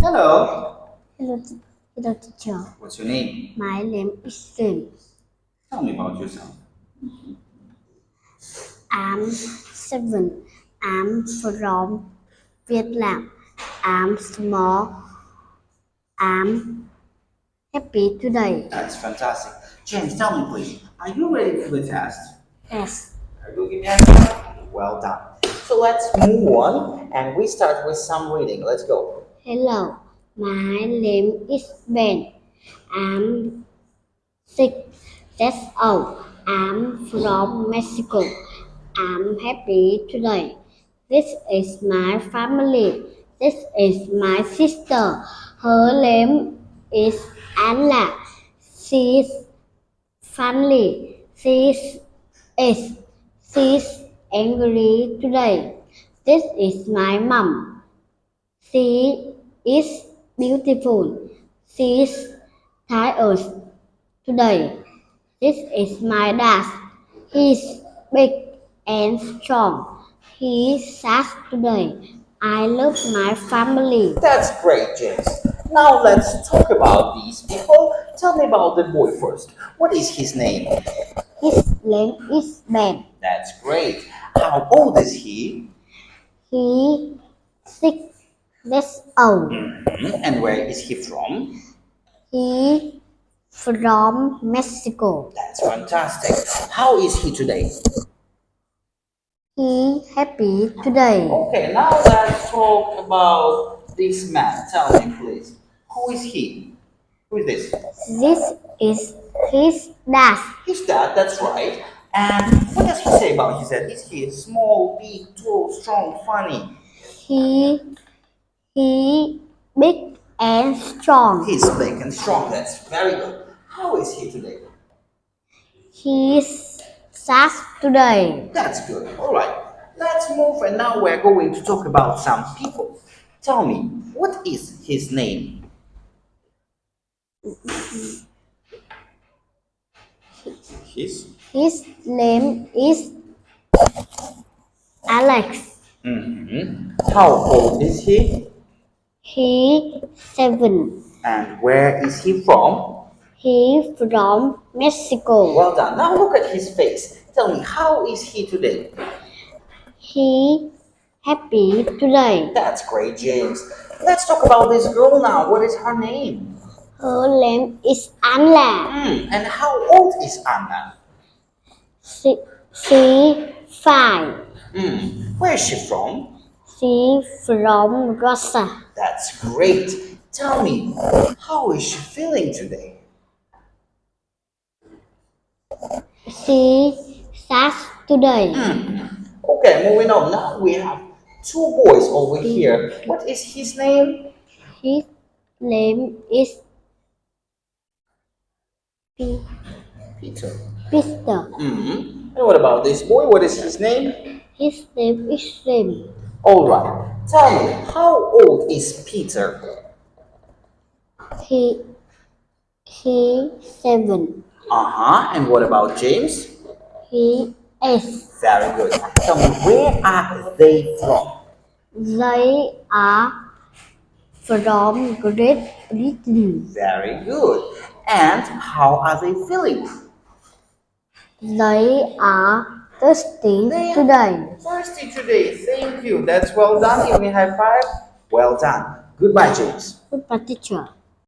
Hello. Hello, teacher. What's your name? My name is James. Tell me about yourself. I'm 7. I'm from Vietnam. I'm small. I'm happy today. That's fantastic. James, tell me please, are you ready for the test? Yes. Are you looking at it? Well done. So let's move on and we start with some reading. Let's go. Hello. My name is Ben. I'm 6 years old. I'm from Mexico. I'm happy today. This is my family. This is my sister. Her name is Anna. She's funny. Is she's angry today. This is my mom. She is beautiful. She's tired today. This is my dad. He's big and strong. He's sad today. I love my family. That's great, James. Now let's talk about these people. Tell me about the boy first. What is his name? His name is Ben. That's great. How old is he? He 6 years old. And where is he from? He from Mexico. That's fantastic. How is he today? He happy today. Okay, now let's talk about this man. Tell me, please. Who is he? Who is this? This is his dad. His dad, that's right. And what does he say about his dad? Is he small, big, tall, strong, funny? He big and strong. He's big and strong. That's very good. How is he today? He's sad today. That's good. All right. Let's move, and now we're going to talk about some people. Tell me, what is his name? His name is Alex. How old is he? He 7. And where is he from? He from Mexico. Well done. Now look at his face. Tell me, how is he today? He happy today. That's great, James. Let's talk about this girl now. What is her name? Her name is Anna. And how old is Anna? She 5. Where is she from? She from Russia. That's great. Tell me, how is she feeling today? She sad today. Okay, moving on. Now we have two boys over here. What is his name? His name is Peter. Peter. And what about this boy? What is his name? His name is Sam. All right. Tell me, how old is Peter? He 7. And what about James? He is. Very good. Tell me, where are they from? They are from Great Britain. Very good. And how are they feeling? They are thirsty today. Thirsty today. Thank you. That's well done. Give me a high five. Well done. Goodbye, James. Goodbye, teacher.